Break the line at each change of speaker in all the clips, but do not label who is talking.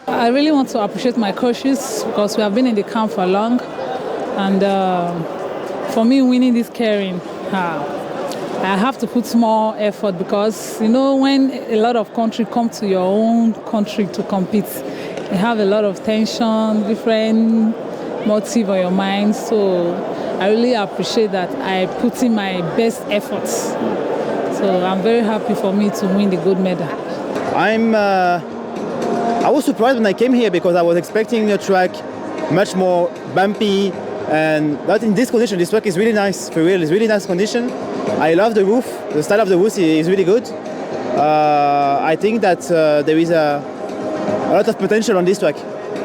I really want to appreciate my coaches because we have been in the camp for long, and for me winning this carrying, I have to put more effort because when a lot of country come to your own country to compete, you have a lot of tension, different motive on your mind. So I really appreciate that I put in my best efforts. So I'm very happy for me to win the gold medal.
I was surprised when I came here because I was expecting a track much more bumpy, and not in this condition. This track is really nice, for real. It's really nice condition. I love the roof. The style of the roof is really good. I think that there is a lot of potential on this track.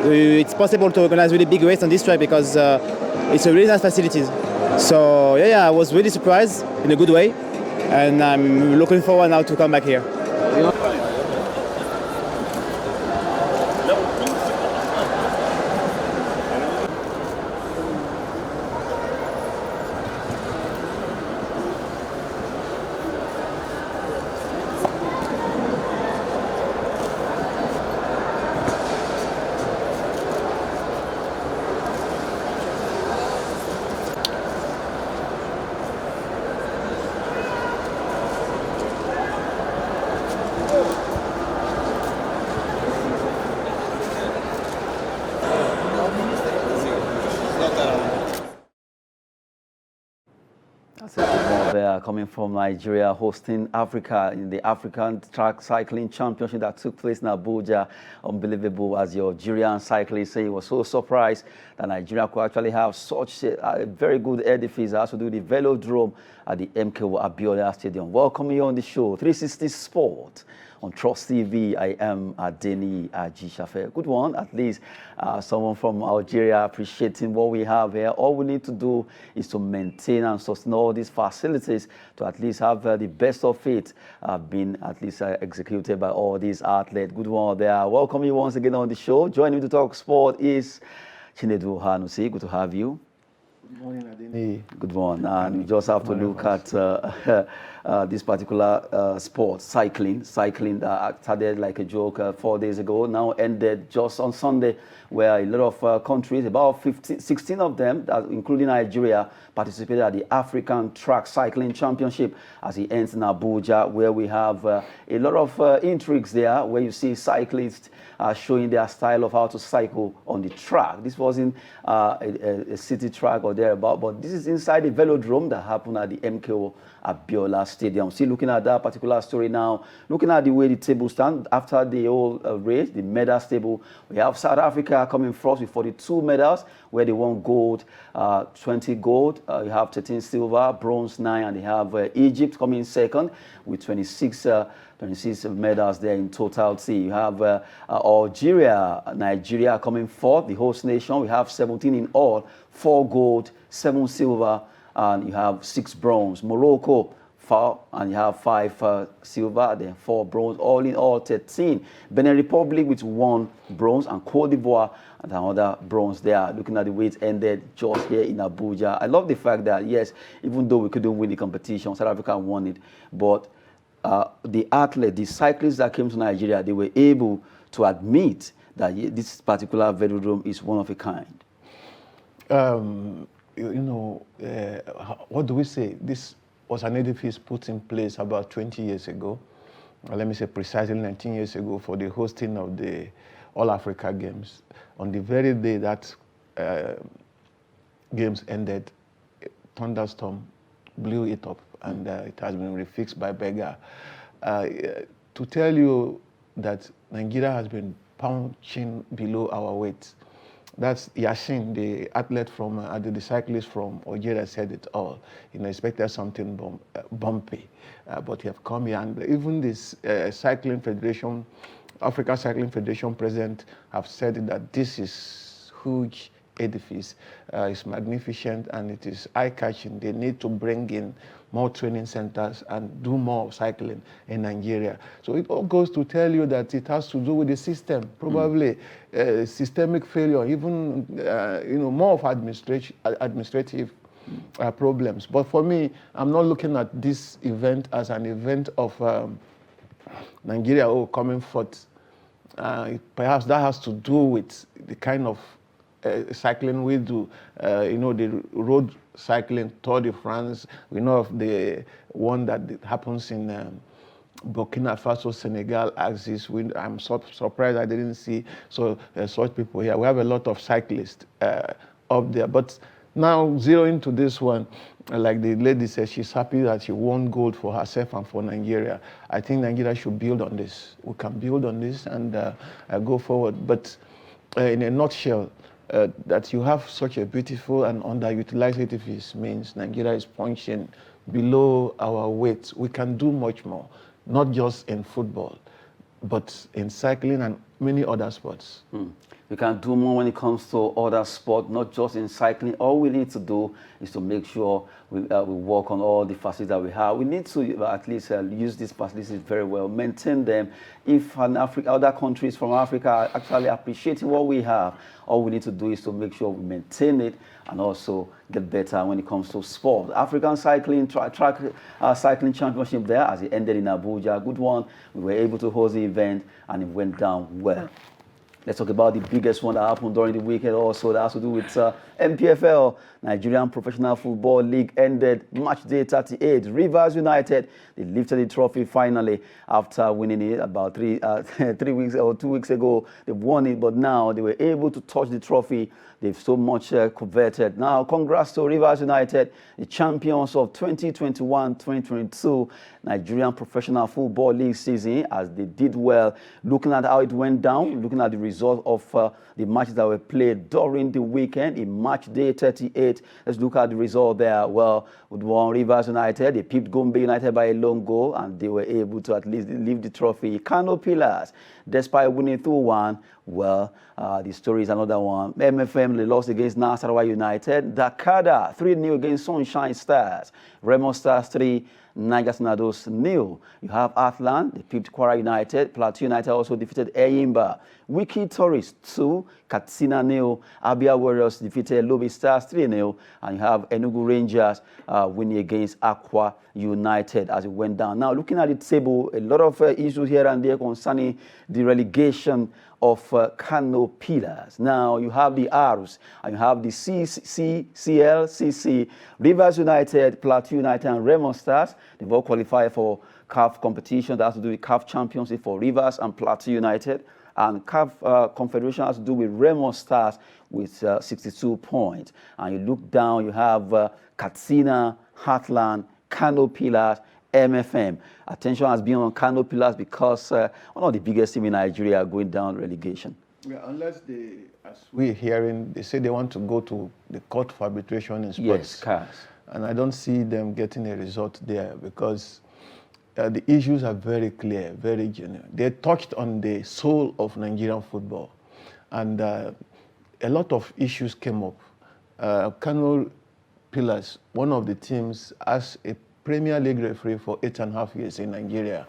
It's possible to organize really big race on this track because it's a really nice facilities. So yeah, I was really surprised in a good way, and I'm looking forward now to come back here. They are coming from Nigeria, hosting Africa in the African Track Cycling Championship that took place in Abuja. Unbelievable, as your Nigerian cyclists say. He was so surprised that Nigeria could actually have such a very good edifice. I also do the velodrome at the MKO Abiola Stadium. Welcome you on the show, 360 Sport. On Trust TV, I am Adeni Ajishafe. Good one, at least someone from Algeria appreciating what we have here. All we need to do is to maintain and sustain all these facilities to at least have the best of it being at least executed by all these athletes. Good one there. Welcome you once again on the show. Joining me to talk sport is Chinedu Hanusi. Good to have you.
Good morning, Adeni.
Good one. And we just have to look at this particular sport, cycling that started like a joke 4 days ago, now ended just on Sunday, where a lot of countries, about 16 of them, including Nigeria, participated at the African Track Cycling Championship as it ends in Abuja, where we have a lot of intrigues there, where you see cyclists showing their style of how to cycle on the track. This wasn't a city track or thereabout, but this is inside the velodrome that happened at the MKO Abiola Stadium. See, looking at that particular story now, looking at the way the table stands after the whole race, the medals table, we have South Africa coming first with 42 medals, where they won gold, 20 gold. You have 13 silver, bronze 9, and they have Egypt coming second with 26 medals there in totality. You have Algeria, Nigeria coming fourth, the host nation. We have 17 in all, 4 gold, 7 silver, and you have 6 bronze. Morocco, 4, and you have 5 silver, then 4 bronze, all in all 13. Benin Republic with 1 bronze, and Cote d'Ivoire and another bronze there. Looking at the way it ended just here in Abuja. I love the fact that, yes, even though we couldn't win the competition, South Africa won it, but the athletes, the cyclists that came to Nigeria, they were able to admit that this particular velodrome is one of a kind.
What do we say? This was an edifice put in place about 20 years ago. Let me say precisely 19 years ago for the hosting of the All-Africa Games. On the very day that games ended, thunderstorm blew it up, and it has been refixed by Bega. To tell you that Nigeria has been punching below our weight. That's Yashin, the athlete from, the cyclist from Algeria, said it all. Expected something bumpy, but we have come here, and even this cycling federation, Africa Cycling Federation president, have said that this is huge edifice. It's magnificent and it is eye-catching. They need to bring in more training centers and do more cycling in Nigeria. So it all goes to tell you that it has to do with the system, probably systemic failure, even more of administrative problems. But for me, I'm not looking at this event as an event of Nigeria coming forth. Perhaps that has to do with the kind of cycling we do. The road cycling, Tour de France. We know of the one that happens in Burkina Faso, Senegal axis. I'm surprised I didn't see such people here. We have a lot of cyclists up there. But now, zeroing to this one, like the lady said, she's happy that she won gold for herself and for Nigeria. I think Nigeria should build on this. We can build on this and go forward. But in a nutshell, that you have such a beautiful and underutilized edifice means Nigeria is punching below our weight. We can do much more, not just in football, but in cycling and many other sports.
We can do more when it comes to other sports, not just in cycling. All we need to do is to make sure we work on all the facilities that we have. We need to at least use these facilities very well, maintain them. If other countries from Africa are actually appreciating what we have, all we need to do is to make sure we maintain it and also get better when it comes to sport. African cycling track cycling championship there, as it ended in Abuja, a good one. We were able to host the event and it went down well. Let's talk about the biggest one that happened during the weekend also. That has to do with MPFL, Nigerian Professional Football League, ended match day 38. Rivers United, they lifted the trophy finally after winning it about 3 weeks or 2 weeks ago. They won it, but now they were able to touch the trophy they've so much coveted. Now, congrats to Rivers United, the champions of 2021-2022 Nigerian Professional Football League season, as they did well. Looking at how it went down, looking at the result of the matches that were played during the weekend in match day 38. Let's look at the result there. Well, with one, Rivers United, they pipped Gombe United by a lone goal, and they were able to at least leave the trophy. Kano Pillars, despite winning 2-1, well, the story is another one. MFM, they lost against Nasarawa United. Dakada, 3-0 against Sunshine Stars. Remo Stars 3, Niger Tornadoes 0. You have Athlan, they pipped Kwara United. Plateau United also defeated Eyimba. Wiki Tourists 2, Katsina 0. Abia Warriors defeated Lobi Stars 3-0. And you have Enugu Rangers winning against Aqua United as it went down. Now, looking at the table, a lot of issues here and there concerning the relegation of Kano Pillars. Now, you have the R's and you have the CC, Rivers United, Plateau United, and Remo Stars. They've all qualified for CAF competition that has to do with CAF Championship for Rivers and Plateau United. And CAF Confederation has to do with Remo Stars with 62 points. And you look down, you have Katsina, Heartland, Kano Pillars, MFM. Attention has been on Kano Pillars because one of the biggest teams in Nigeria are going down relegation.
Yeah, unless they, as we're hearing, they say they want to go to the court for arbitration in sports.
Yes, CAS.
And I don't see them getting a result there because the issues are very clear, very genuine. They touched on the soul of Nigerian football. And a lot of issues came up. Kano Pillars, one of the teams, as a Premier League referee for 8.5 years in Nigeria.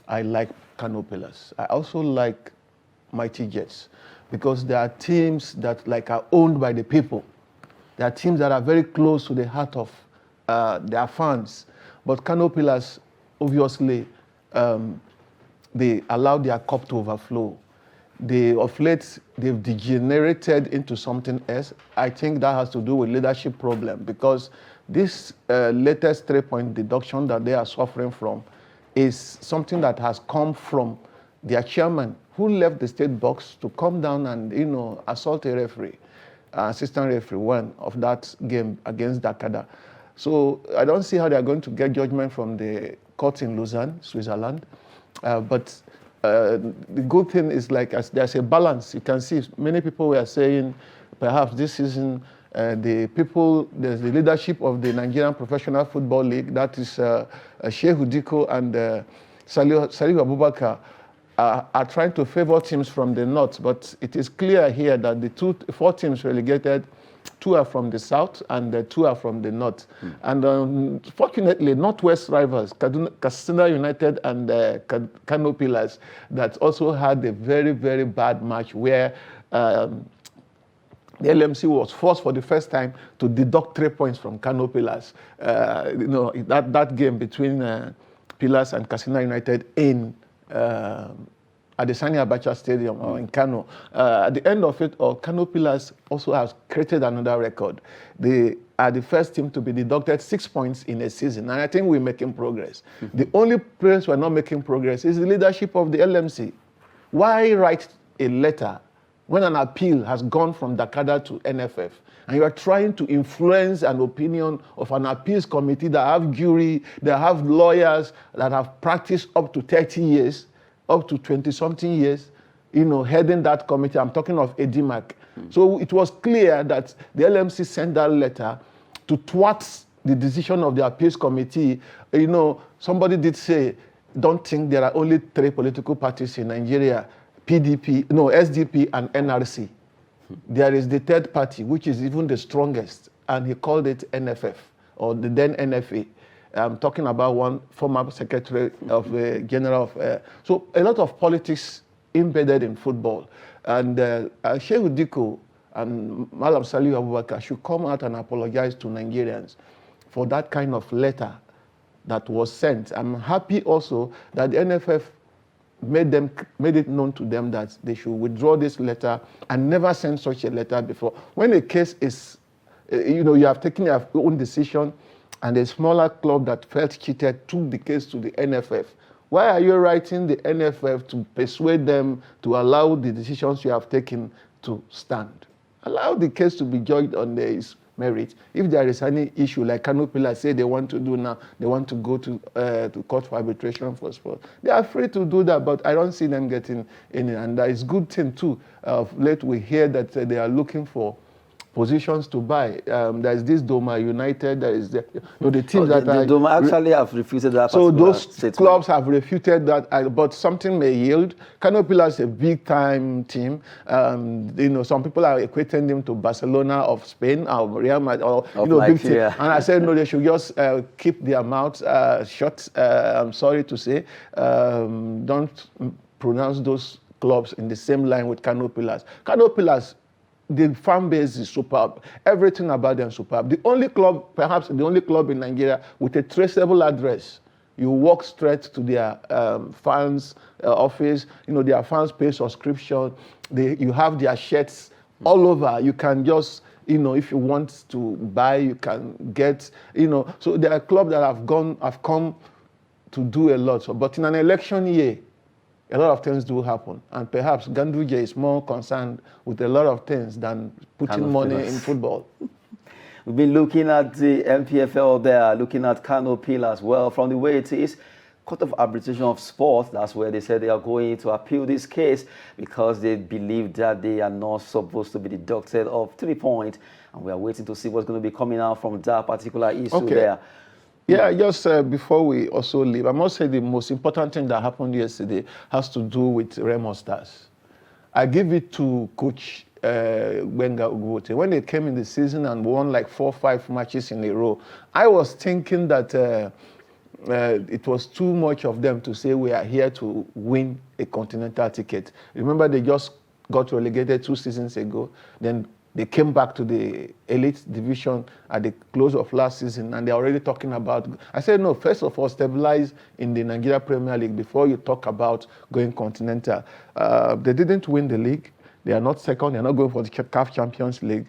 I like Kano Pillars. I also like Mighty Jets because there are teams that are owned by the people. There are teams that are very close to the heart of their fans. But Kano Pillars, obviously, they allowed their cup to overflow. Of late, they've degenerated into something else. I think that has to do with leadership problem because this latest 3-point deduction that they are suffering from is something that has come from their chairman who left the state box to come down and, assault a referee, assistant referee, one of that game against Dakada. So I don't see how they are going to get judgment from the court in Lausanne, Switzerland. But the good thing is there's a balance. You can see many people were saying perhaps this season there's the leadership of the Nigerian Professional Football League, that is Sheikh Udiko and Salih Abubakar, are trying to favor teams from the north. But it is clear here that the 4 teams relegated, 2 are from the south and 2 are from the north. And fortunately, Northwest rivals, Katsina United and Kano Pillars, that also had a very, very bad match where the LMC was forced for the first time to deduct 3 points from Kano Pillars. That game between Pillars and Katsina United in at the Sani Abacha Stadium or in Kano. At the end of it, Kano Pillars also has created another record. They are the first team to be deducted 6 points in a season, and I think we're making progress. The only place we're not making progress is the leadership of the LMC. Why write a letter when an appeal has gone from Dakada to NFF, and you are trying to influence an opinion of an appeals committee that have jury, that have lawyers that have practiced up to 30 years, up to 20-something years, heading that committee? I'm talking of EDIMAC. So it was clear that the LMC sent that letter to thwart the decision of the appeals committee. Somebody did say, don't think there are only 3 political parties in Nigeria: SDP and NRC. There is the third party, which is even the strongest, and he called it NFF, or the then NFA. I'm talking about one former secretary of the general of... so a lot of politics embedded in football. And Sheikh Udiko and Malam Salih Abubakar should come out and apologize to Nigerians for that kind of letter that was sent. I'm happy also that the NFF made it known to them that they should withdraw this letter and never send such a letter before. When a case is, you have taken your own decision and a smaller club that felt cheated took the case to the NFF, why are you writing the NFF to persuade them to allow the decisions you have taken to stand? Allow the case to be judged on its merit. If there is any issue like Kano Pillars say they want to do now, they want to go to court for arbitration for sport, they are free to do that, but I don't see them getting any. And that is good thing too. Of late we hear that they are looking for positions to buy. There's this Doma United, there is the teams that are...
The Doma actually have refuted that.
So those
statement.
Clubs have refuted that, but something may yield. Kano Pillars is a big-time team. Some people are equating them to Barcelona of Spain or Real Madrid, or big team. And I said, no, they should just keep their mouths shut. I'm sorry to say, don't pronounce those clubs in the same line with Kano Pillars. Kano Pillars, the fan base is superb. Everything about them is superb. The only club, perhaps the only club in Nigeria with a traceable address. You walk straight to their fans' office. Their fans pay subscription. You have their shirts all over. You can just, if you want to buy, you can get, So there are clubs that have come to do a lot. But in an election year, a lot of things do happen. And perhaps Ganduje is more concerned with a lot of things than putting money in football.
We've been looking at the MPFL there, looking at Kano Pillars. Well, from the way it is, Court of Arbitration of Sport, that's where they said they are going to appeal this case because they believe that they are not supposed to be deducted of 3 points. And we are waiting to see what's going to be coming out from that particular issue there.
Yeah, just before we also leave, I must say the most important thing that happened yesterday has to do with Remo Stars. I give it to Coach Wenga Ugote. When they came in the season and won like 4 or 5 matches in a row, I was thinking that it was too much of them to say we are here to win a Continental ticket. Remember, they just got relegated 2 seasons ago. Then they came back to the elite division at the close of last season, and they're already talking about. I said, no, first of all, stabilize in the Nigeria Premier League before you talk about going Continental. They didn't win the league. They are not second. They're not going for the CAF Champions League.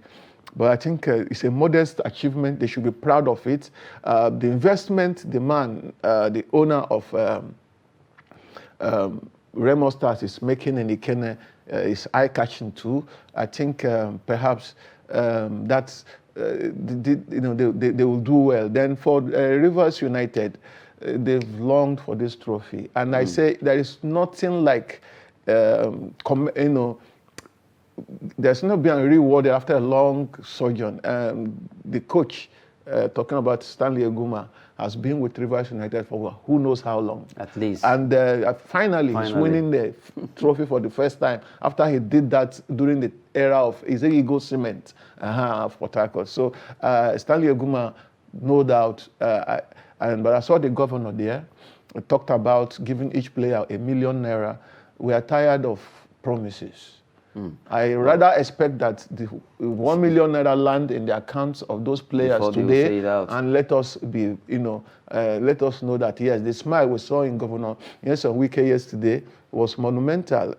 But I think it's a modest achievement. They should be proud of it. The investment, the man, the owner of Remo Stars is making in Ikene is eye-catching too. I think perhaps that's they will do well. Then for Rivers United, they've longed for this trophy, and I say there is nothing like there's not been rewarded after a long sojourn. The coach, talking about Stanley Aguma, has been with Rivers United for who knows how long.
At least.
And finally, he's winning the trophy for the first time after he did that during the era of Ego Cement of Port Harcourt. So Stanley Aguma, no doubt, but I saw the governor there, talked about giving each player ₦1 million. We are tired of promises. I rather expect that the ₦1 million land in the accounts of those players today, and let us be, let us know that yes, the smile we saw in Governor Wike yesterday was monumental.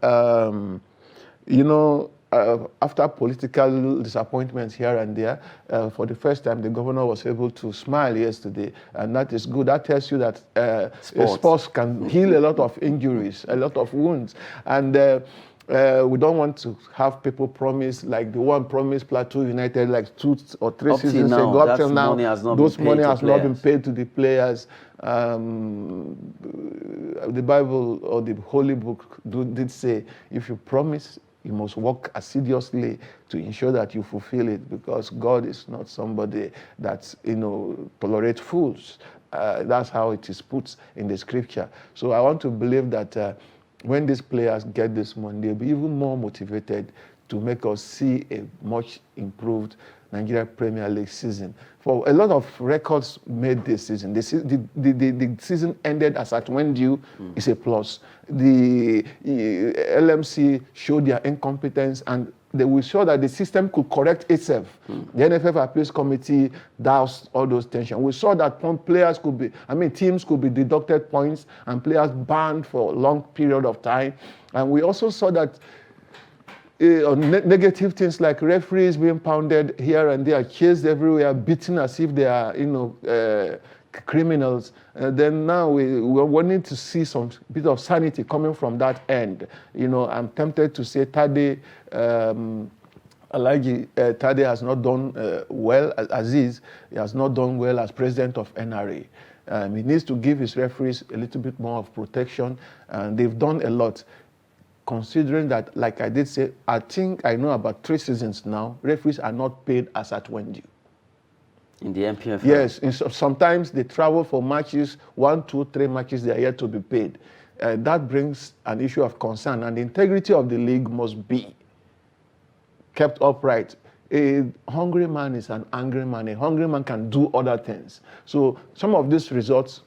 After political disappointments here and there, for the first time, the governor was able to smile yesterday, and that is good. That tells you that sports can heal a lot of injuries, a lot of wounds, and. We don't want to have people promise like the one promised Plateau United like 2 or 3 seasons ago. Up till now, those money has not been paid to the players. The Bible or the Holy Book did say, if you promise, you must work assiduously to ensure that you fulfill it, because God is not somebody that tolerates fools. That's how it is put in the scripture. So I want to believe that when these players get this money, they'll be even more motivated to make us see a much improved Nigeria Premier League season. For a lot of records made this season, the season ended as at when due is a plus. The LMC showed their incompetence, and we saw that the system could correct itself. The NFF Appeals Committee doused all those tensions. We saw that teams could be deducted points and players banned for a long period of time. And we also saw that negative things like referees being pounded here and there, chased everywhere, beaten as if they are, criminals. Then now we're wanting to see some bit of sanity coming from that end. I'm tempted to say Tade, Alhaji Tade has not done well. Aziz, he has not done well as president of NRA. He needs to give his referees a little bit more of protection, and they've done a lot. Considering that, like I did say, I think I know about 3 seasons now, referees are not paid as at when due.
In the MPFL?
Yes, sometimes they travel for matches, 1, 2, 3 matches, they are yet to be paid. That brings an issue of concern, and the integrity of the league must be kept upright. A hungry man is an angry man. A hungry man can do other things. So some of these results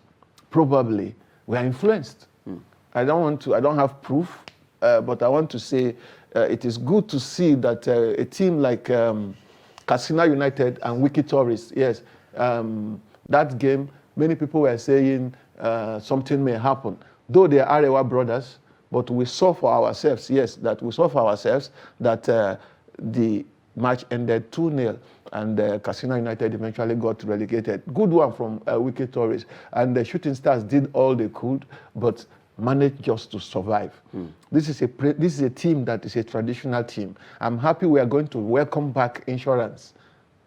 probably were influenced. I don't have proof, but I want to say it is good to see that a team like Katsina United and Wiki Tourists, yes, that game, many people were saying something may happen. Though they are Arewa brothers, but we saw for ourselves, that the match ended 2-0, and Katsina United eventually got relegated. Good one from Wiki Tourists, and the Shooting Stars did all they could, but managed just to survive. This is a team that is a traditional team. I'm happy we are going to welcome back insurance.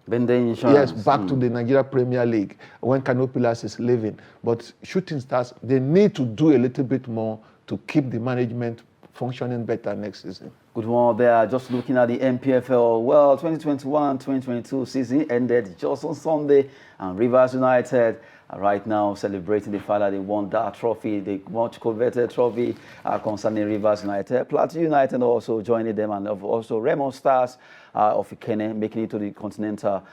Bende Insurance.
Yes, back to the Nigeria Premier League when Canopilas is leaving. But Shooting Stars, they need to do a little bit more to keep the management functioning better next season.
Good one there. Just looking at the MPFL. Well, 2021-2022 season ended just on Sunday, and Rivers United are right now celebrating the fact that they won that trophy, the much coveted trophy concerning Rivers United. Plateau United also joining them, and also Remo Stars of Ikene making it to the Continental,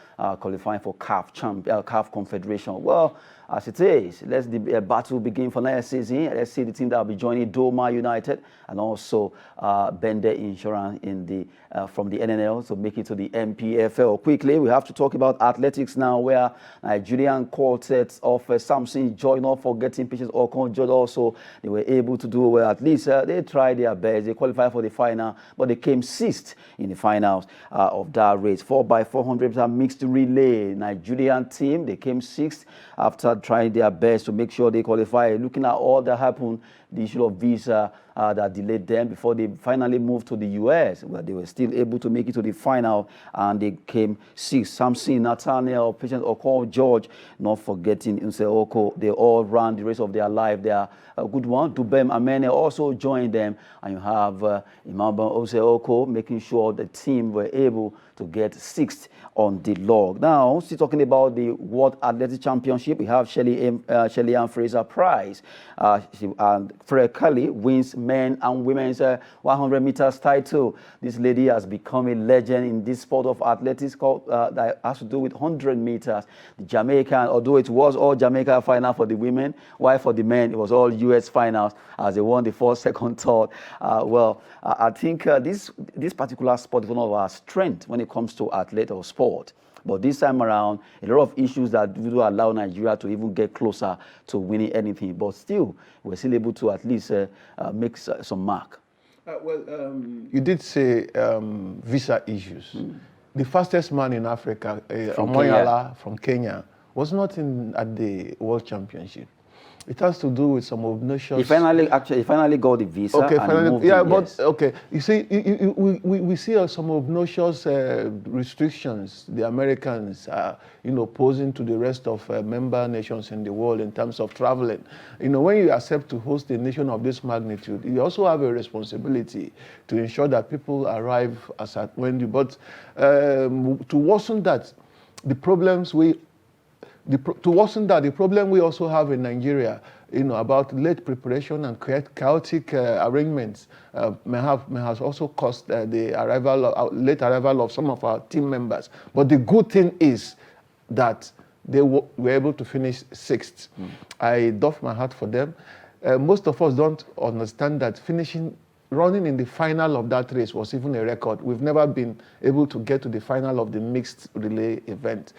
qualifying for CAF Confederation. Well, as it is, let's the battle begin for next season. Let's see the team that will be joining Doma United and also Bende Insurance in the from the NNL to make it to the MPFL. Quickly, we have to talk about athletics now, where Nigerian quartets of Samson Joy, not forgetting Patience Okon Joy, also they were able to do well. At least they tried their best. They qualified for the final, but they came sixth in the finals of that race. 4x400 mixed relay. Nigerian team, they came sixth after trying their best to make sure they qualify. Looking at all that happened, the issue of visa that delayed them before they finally moved to the US, where they were still able to make it to the final, and they came sixth. Samson, Nathaniel, Patience Okon, George, not forgetting Unseoko. They all ran the race of their life. They are a good one. Dubem Amene also joined them, and you have Imamba Unseoko making sure the team were able to get sixth on the log. Now, still talking about the World Athletics Championship, we have Shelly Ann Fraser Price. And Fred Kelly wins men and women's 100 meters title. This lady has become a legend in this sport of athletics that has to do with 100 meters. The Jamaican, although it was all Jamaica final for the women, while for the men it was all US finals as they won the first, second, third. I think this particular sport is one of our strengths when it comes to athlete or sport. But this time around, a lot of issues that do allow Nigeria to even get closer to winning anything. But still, we're still able to at least make some mark.
You did say visa issues. The fastest man in Africa, Omoyala from Kenya, was not at the World Championship. It has to do with some obnoxious... He finally
got the visa.
Okay,
finally,
yeah, but yes. Okay. You see, we see some obnoxious restrictions. The Americans are, posing to the rest of member nations in the world in terms of traveling. When you accept to host a nation of this magnitude, you also have a responsibility to ensure that people arrive when you. But to worsen that, the problem we also have in Nigeria, about late preparation and chaotic arrangements may have also caused the late arrival of some of our team members. But the good thing is that they were able to finish sixth. I doff my hat for them. Most of us don't understand that running in the final of that race was even a record. We've never been able to get to the final of the mixed relay event.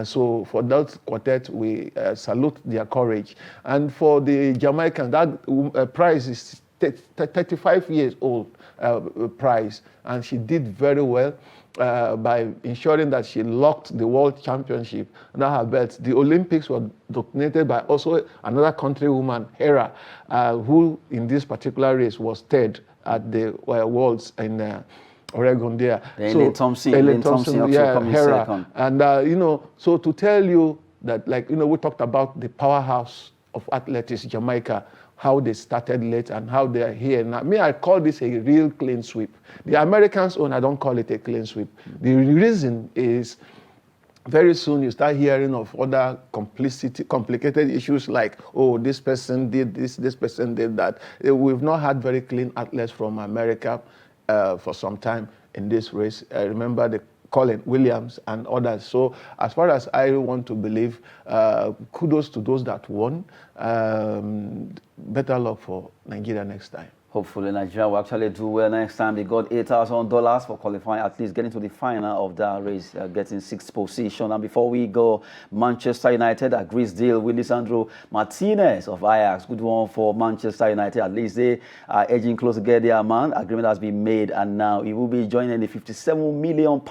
So for that quartet, we salute their courage. And for the Jamaican, that prize is 35 years old prize, and she did very well by ensuring that she locked the World Championship under her belt. The Olympics were dominated by also another countrywoman, Hera, who in this particular race was third at the Worlds in Oregon there.
Ellen Thompson also coming
Hera.
second.
And, so to tell you that, we talked about the powerhouse of athletics, Jamaica, how they started late and how they are here now. I call this a real clean sweep. The Americans I don't call it a clean sweep. The reason is very soon you start hearing of other complicated issues like, this person did this person did that. We've not had very clean athletes from America for some time in this race. I remember the Colin Williams and others. So as far as I want to believe, kudos to those that won. Better luck for Nigeria next time.
Hopefully Nigeria will actually do well next time. They got $8,000 for qualifying, at least getting to the final of that race, getting 6th position. And before we go, Manchester United agrees deal with Lisandro Martinez of Ajax. Good one for Manchester United. At least they are edging close to get their man. Agreement has been made, and now he will be joining the £57 million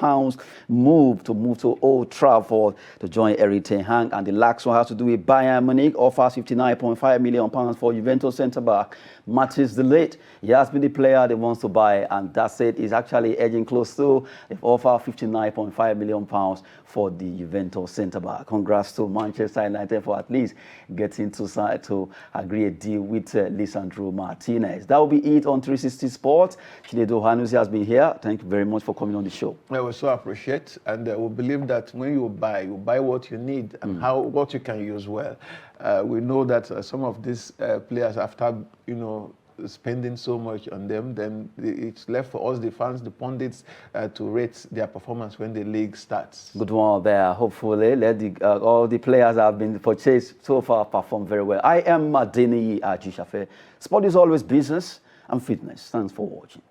move to Old Trafford to join Eric Ten Hag. And the last one has to do with Bayern Munich, offers £59.5 million for Juventus centre-back Mathis De Ligt. He has been the player they wants to buy, and that's it. He's actually edging close to. They've offered £59.5 million for the Juventus centre-back. Congrats to Manchester United for at least getting to agree a deal with Lisandro Martinez. That will be it on 360 Sports. Chinedu Hanusi has been here. Thank you very much for coming on the show.
I will so appreciate, and we believe that when you buy what you need and what you can use well. We know that some of these players, after spending so much on them, then it's left for us, the fans, the pundits, to rate their performance when the league starts.
Good one there. Hopefully, let all the players that have been purchased so far perform very well. I am Adeniyi Ajishafe. Sport is always business and fitness. Thanks for watching.